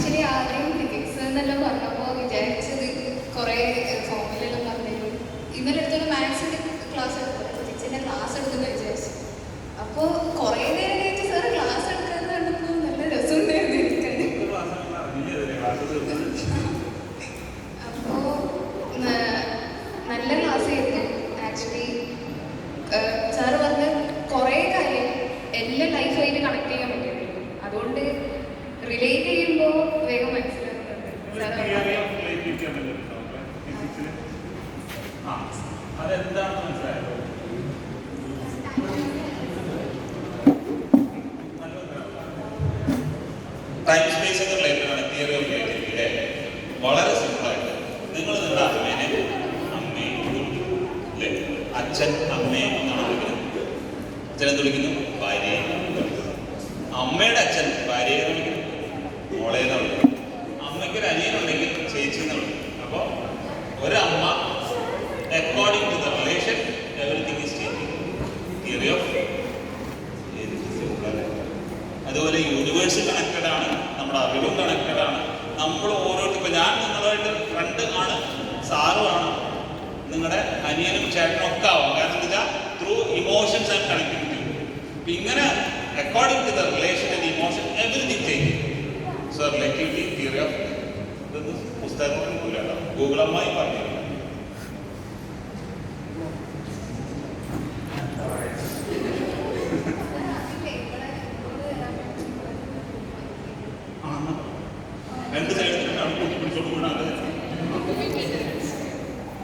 Actually ആദ്യം physics എന്നെല്ലാം പറഞ്ഞപ്പോൾ വിചാരിച്ചത് കുറേ ഫോമിലെല്ലാം പറഞ്ഞു. ഇന്നലെ എടുത്തൊരു മാത്സിൻ്റെ ക്ലാസ് എടുത്തത്, ഫിസിക്സിൻ്റെ ക്ലാസ് എടുത്തെന്ന് വിചാരിച്ചു. അപ്പോൾ കുറേ നേരം കഴിഞ്ഞ് സാറ് ക്ലാസ് എടുക്കുന്നത് കണ്ടപ്പോൾ നല്ല രസമുണ്ടായിരുന്നു എനിക്കത്. അപ്പോൾ നല്ല ക്ലാസ് ആയിരുന്നു ആക്ച്വലി. സാറ് പറഞ്ഞ് കുറേ കാര്യം എല്ലാ ലൈഫായിട്ട് കണക്ട് ചെയ്യാൻ പറ്റുമായിരുന്നു. അതുകൊണ്ട് റിലേറ്റ് ചെയ്യുമ്പോൾ വേഗം മനസ്സിലാക്കുന്നുണ്ട്. ടൈം സ്പേസ് ഒക്കെ റിലേറ്റഡ് ആണ് തിയറി ഓഫ് റിലേറ്റിവിറ്റി അല്ലേ? വളരെ സിമ്പിളായിട്ട് നിങ്ങൾ നിങ്ങളുടെ അമ്മേനെ അമ്മയെ അല്ലേ, അച്ഛൻ അമ്മയെ എന്നാണ് വിളിക്കുന്നത്. അച്ഛനെ വിളിക്കുന്നു, ഭാര്യയെ വിളിക്കുന്നു. അമ്മയുടെ അച്ഛൻ ഭാര്യയെ വിളിക്കുന്നു, മോളെ എന്ന് വിളിക്കുന്നു. അമ്മയ്ക്കൊരു അനിയനുണ്ടെങ്കിൽ ചേച്ചി എന്ന് വിളിക്കും. അപ്പോൾ ഒരമ്മ according to the relation everything is changing. Theory of അതുപോലെ യൂണിവേഴ്സ് കണക്റ്റഡ് ആണ്, നമ്മുടെ അറിവും കണക്റ്റഡ് ആണ്. നമ്മൾ ഓരോരുത്തർ ഇപ്പം ഞാൻ നിങ്ങളുമായിട്ട് ഫ്രണ്ട് ആണ്, സാറുമാണ്, നിങ്ങളുടെ അനിയനും ചേട്ടനും ഒക്കെ ആവാം. കാരണം എന്താ വെച്ചാൽ ത്രൂ ഇമോഷൻസ് ആൻഡ് കണക്ടിവിറ്റി. അപ്പം ഇങ്ങനെ according to the relation and emotion everything change. So relativity theory of ഇതൊന്നും പുസ്തകത്തിൽ പോലെയാണ്, ഗൂഗിൾ അമ്മായി പറഞ്ഞു. രണ്ട് സൈഡിലാണ് കൂട്ടി പിടിച്ചോണ്ട്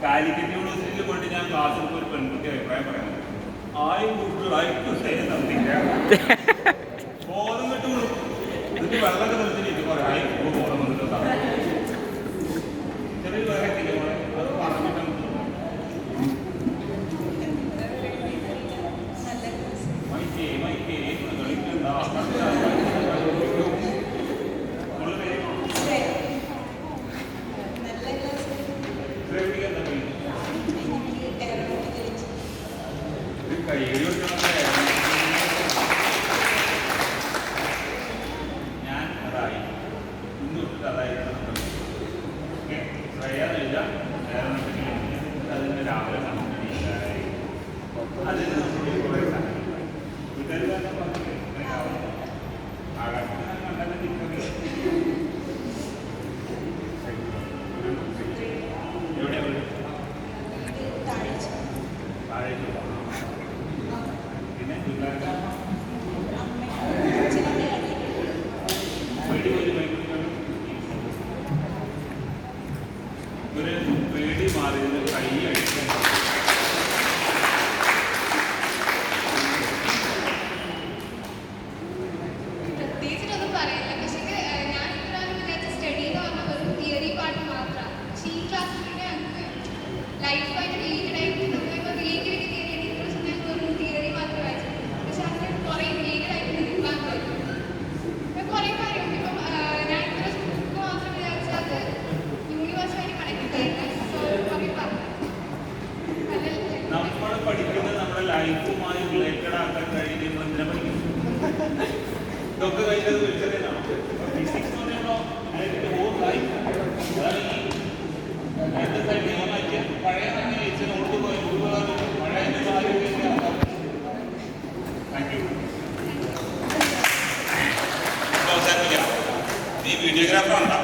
കാലിക്കറ്റ് യൂണിവേഴ്സിറ്റിയിൽ പോയിട്ട് ഞാൻ ക്ലാസ്സിൽ ഒരു പെൺകുട്ടി അഭിപ്രായം പറയുന്നത് ബോധം കിട്ടു എന്നിട്ട് വെള്ളമൊക്കെ നിർത്തിയിട്ട് കുറെ ആയി ബോധം വന്നിട്ട് ചെറിയ വേറെ അത് പറഞ്ഞിട്ട് കളിക്കണ്ട. ഞാൻ അതായി ഇന്ന് തൊട്ട് അതായിരുന്നു ശ്രേയാന്നില്ല അതിന് രാവിലെ സമർപ്പിക്കാനായി അതിന് നമ്മൾ കുറേ സാധനങ്ങൾ വീട്ടുകാർ തന്നെ പറഞ്ഞില്ലേ ആകാശത്തിന് കണ്ടത് തിരിച്ചറിയ എവിടെ താഴേക്ക് പിന്നെ പിള്ളേർക്ക് ഒരു പേടി മാറിയത് കൈ അടിക്കാൻ പ്രത്യേകിച്ചിട്ടൊന്നും പറയില്ല. പക്ഷേ ഞാൻ ഇപ്പോഴാണ് വിചാരിച്ച സ്റ്റഡി എന്ന് പറഞ്ഞാൽ ഒരു തിയറി പാർട്ട് മാത്രമാണ്. പക്ഷേ ഈ ക്ലാസ്സിലൂടെ ലൈഫായിട്ട് റിലേറ്റഡ് ആയിട്ട് നമ്മളിപ്പോൾ റിലേറ്റിവിറ്റി തിയറി ഇൻട്രസ്റ്റ് ഞാൻ വെറും തിയറി മാത്രമേ വായിച്ചിട്ടുള്ളൂ. പക്ഷെ അതിന് കുറേ റിലേറ്റഡ് ആയിട്ട് നിൽക്കാൻ പറ്റും. ഇപ്പം കുറേ കാര്യമുണ്ട്. ഇപ്പം ഞാൻ ഇത്ര ബുക്ക് മാത്രം വിചാരിച്ചാൽ അത് യൂണിവേഴ്സുമായിട്ട് കണക്ട് ചെയ്യുന്നത് കുറേ പറഞ്ഞു. നമ്മൾ പഠിക്കുന്നത് നമ്മുടെ ലൈഫുമായി റിലേറ്റഡ് ആക്കാൻ കഴിയുന്ന എന്തിനാ പഠിക്കുന്നത്? ഇതൊക്കെ കഴിഞ്ഞത് വിളിച്ചതാണ് ഫിസിക്സ് എന്ന് പറയുമ്പോൾ അതിൻ്റെ ഹോൾ ലൈഫ്. അതാണ് ഈ രണ്ട് സൈഡ് നിയമമാക്കിയ പഴയ തന്നെ വെച്ചിനോട് പോയി പഴയ ആരോഗ്യത്തിൻ്റെ താങ്ക് യു. അവസാനിപ്പിക്കാം. നീ വീഡിയോഗ്രാഫർ ഉണ്ടോ?